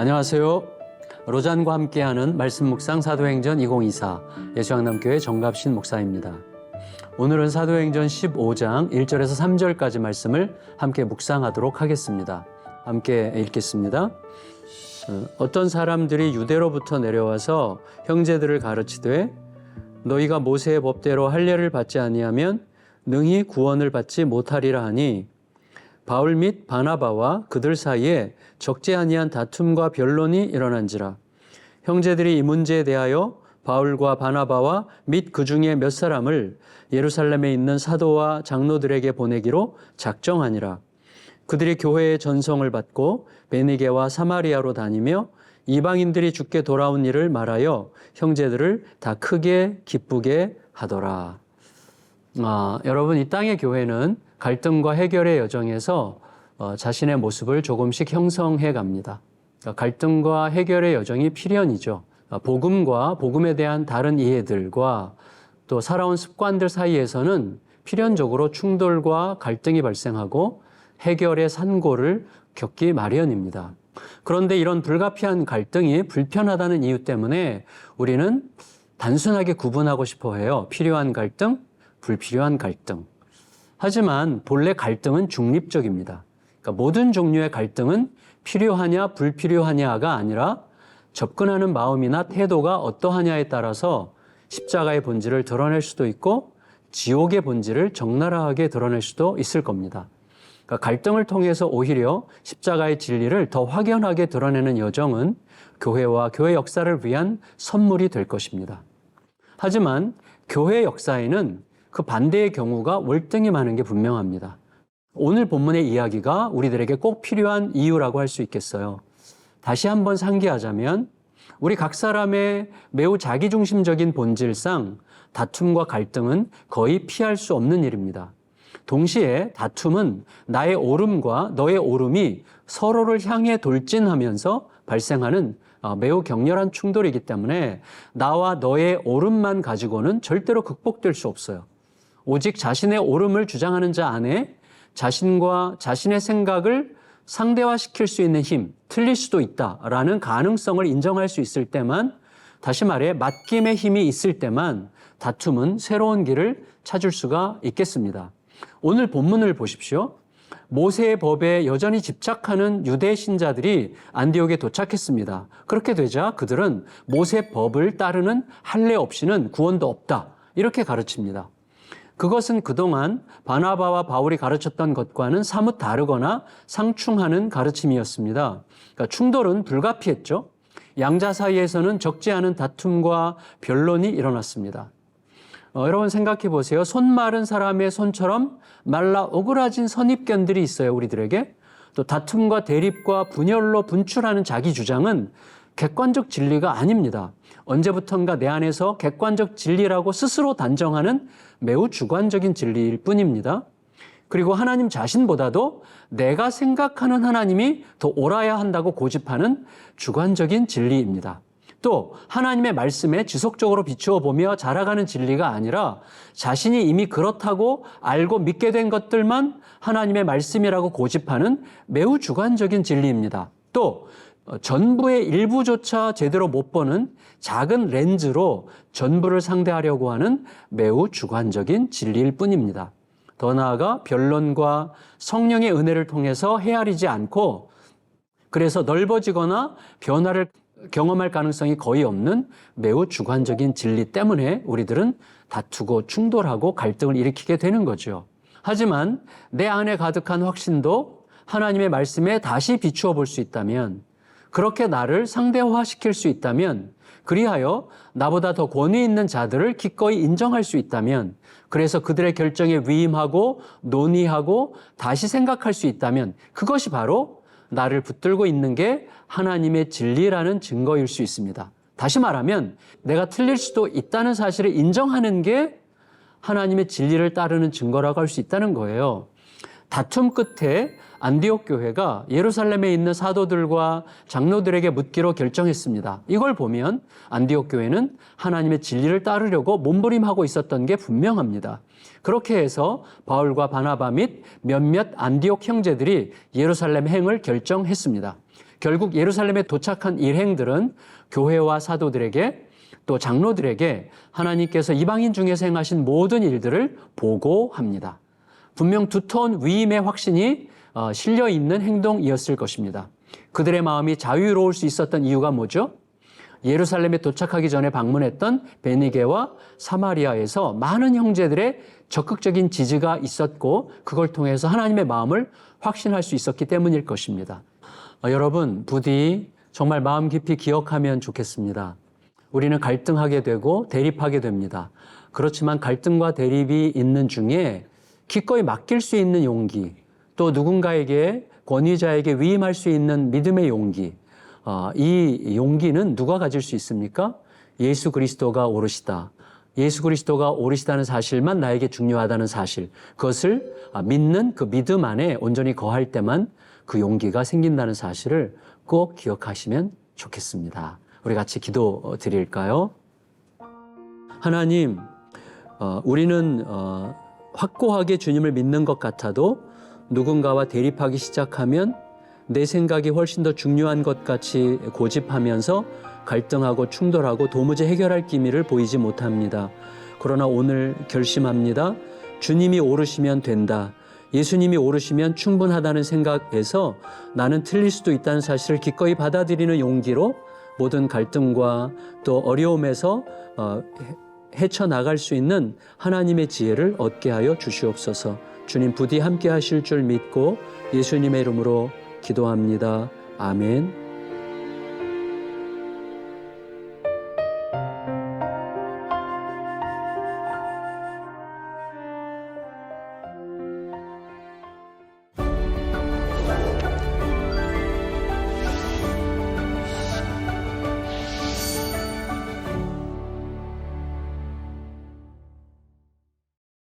안녕하세요. 로잔과 함께하는 말씀 묵상 사도행전 2024 예수양남교회 정갑신 목사입니다. 오늘은 사도행전 15장 1절에서 3절까지 말씀을 함께 묵상하도록 하겠습니다. 함께 읽겠습니다. 어떤 사람들이 유대로부터 내려와서 형제들을 가르치되 너희가 모세의 법대로 할례를 받지 아니하면 능히 구원을 받지 못하리라 하니 바울 및 바나바와 그들 사이에 적지 아니한 다툼과 변론이 일어난지라. 형제들이 이 문제에 대하여 바울과 바나바와 및 그 중에 몇 사람을 예루살렘에 있는 사도와 장로들에게 보내기로 작정하니라. 그들이 교회의 전성을 받고 베니게와 사마리아로 다니며 이방인들이 주께 돌아온 일을 말하여 형제들을 다 크게 기쁘게 하더라. 여러분, 이 땅의 교회는 갈등과 해결의 여정에서 자신의 모습을 조금씩 형성해 갑니다. 갈등과 해결의 여정이 필연이죠. 복음과 복음에 대한 다른 이해들과 또 살아온 습관들 사이에서는 필연적으로 충돌과 갈등이 발생하고 해결의 산고를 겪기 마련입니다. 그런데 이런 불가피한 갈등이 불편하다는 이유 때문에 우리는 단순하게 구분하고 싶어 해요. 필요한 갈등, 불필요한 갈등. 하지만 본래 갈등은 중립적입니다. 그러니까 모든 종류의 갈등은 필요하냐 불필요하냐가 아니라 접근하는 마음이나 태도가 어떠하냐에 따라서 십자가의 본질을 드러낼 수도 있고 지옥의 본질을 적나라하게 드러낼 수도 있을 겁니다. 그러니까 갈등을 통해서 오히려 십자가의 진리를 더 확연하게 드러내는 여정은 교회와 교회 역사를 위한 선물이 될 것입니다. 하지만 교회 역사에는 그 반대의 경우가 월등히 많은 게 분명합니다. 오늘 본문의 이야기가 우리들에게 꼭 필요한 이유라고 할 수 있겠어요. 다시 한번 상기하자면 우리 각 사람의 매우 자기중심적인 본질상 다툼과 갈등은 거의 피할 수 없는 일입니다. 동시에 다툼은 나의 옳음과 너의 옳음이 서로를 향해 돌진하면서 발생하는 매우 격렬한 충돌이기 때문에 나와 너의 옳음만 가지고는 절대로 극복될 수 없어요. 오직 자신의 옳음을 주장하는 자 안에 자신과 자신의 생각을 상대화시킬 수 있는 힘, 틀릴 수도 있다라는 가능성을 인정할 수 있을 때만, 다시 말해 맡김의 힘이 있을 때만 다툼은 새로운 길을 찾을 수가 있겠습니다. 오늘 본문을 보십시오. 모세의 법에 여전히 집착하는 유대 신자들이 안디옥에 도착했습니다. 그렇게 되자 그들은 모세 법을 따르는 할례 없이는 구원도 없다, 이렇게 가르칩니다. 그것은 그동안 바나바와 바울이 가르쳤던 것과는 사뭇 다르거나 상충하는 가르침이었습니다. 그러니까 충돌은 불가피했죠. 양자 사이에서는 적지 않은 다툼과 변론이 일어났습니다. 여러분 생각해 보세요. 손 마른 사람의 손처럼 말라 오그라진 선입견들이 있어요, 우리들에게. 또 다툼과 대립과 분열로 분출하는 자기 주장은 객관적 진리가 아닙니다. 언제부턴가 내 안에서 객관적 진리라고 스스로 단정하는 매우 주관적인 진리일 뿐입니다. 그리고 하나님 자신보다도 내가 생각하는 하나님이 더 옳아야 한다고 고집하는 주관적인 진리입니다. 또 하나님의 말씀에 지속적으로 비추어 보며 자라가는 진리가 아니라 자신이 이미 그렇다고 알고 믿게 된 것들만 하나님의 말씀이라고 고집하는 매우 주관적인 진리입니다. 또 전부의 일부조차 제대로 못 보는 작은 렌즈로 전부를 상대하려고 하는 매우 주관적인 진리일 뿐입니다. 더 나아가 변론과 성령의 은혜를 통해서 헤아리지 않고 그래서 넓어지거나 변화를 경험할 가능성이 거의 없는 매우 주관적인 진리 때문에 우리들은 다투고 충돌하고 갈등을 일으키게 되는 거죠. 하지만 내 안에 가득한 확신도 하나님의 말씀에 다시 비추어 볼 수 있다면, 그렇게 나를 상대화시킬 수 있다면, 그리하여 나보다 더 권위 있는 자들을 기꺼이 인정할 수 있다면, 그래서 그들의 결정에 위임하고 논의하고 다시 생각할 수 있다면, 그것이 바로 나를 붙들고 있는 게 하나님의 진리라는 증거일 수 있습니다. 다시 말하면 내가 틀릴 수도 있다는 사실을 인정하는 게 하나님의 진리를 따르는 증거라고 할 수 있다는 거예요. 다툼 끝에 안디옥 교회가 예루살렘에 있는 사도들과 장로들에게 묻기로 결정했습니다. 이걸 보면 안디옥 교회는 하나님의 진리를 따르려고 몸부림하고 있었던 게 분명합니다. 그렇게 해서 바울과 바나바 및 몇몇 안디옥 형제들이 예루살렘 행을 결정했습니다. 결국 예루살렘에 도착한 일행들은 교회와 사도들에게 또 장로들에게 하나님께서 이방인 중에서 행하신 모든 일들을 보고합니다. 분명 두터운 위임의 확신이 실려 있는 행동이었을 것입니다. 그들의 마음이 자유로울 수 있었던 이유가 뭐죠? 예루살렘에 도착하기 전에 방문했던 베니게와 사마리아에서 많은 형제들의 적극적인 지지가 있었고 그걸 통해서 하나님의 마음을 확신할 수 있었기 때문일 것입니다. 여러분, 부디 정말 마음 깊이 기억하면 좋겠습니다. 우리는 갈등하게 되고 대립하게 됩니다. 그렇지만 갈등과 대립이 있는 중에 기꺼이 맡길 수 있는 용기, 또 누군가에게 권위자에게 위임할 수 있는 믿음의 용기, 이 용기는 누가 가질 수 있습니까? 예수 그리스도가 오르시다. 예수 그리스도가 오르시다는 사실만 나에게 중요하다는 사실, 그것을 믿는 그 믿음 안에 온전히 거할 때만 그 용기가 생긴다는 사실을 꼭 기억하시면 좋겠습니다. 우리 같이 기도 드릴까요? 하나님, 우리는 확고하게 주님을 믿는 것 같아도 누군가와 대립하기 시작하면 내 생각이 훨씬 더 중요한 것 같이 고집하면서 갈등하고 충돌하고 도무지 해결할 기미를 보이지 못합니다. 그러나 오늘 결심합니다. 주님이 오르시면 된다. 예수님이 오르시면 충분하다는 생각에서 나는 틀릴 수도 있다는 사실을 기꺼이 받아들이는 용기로 모든 갈등과 또 어려움에서 헤쳐나갈 수 있는 하나님의 지혜를 얻게 하여 주시옵소서. 주님 부디 함께 하실 줄 믿고 예수님의 이름으로 기도합니다. 아멘.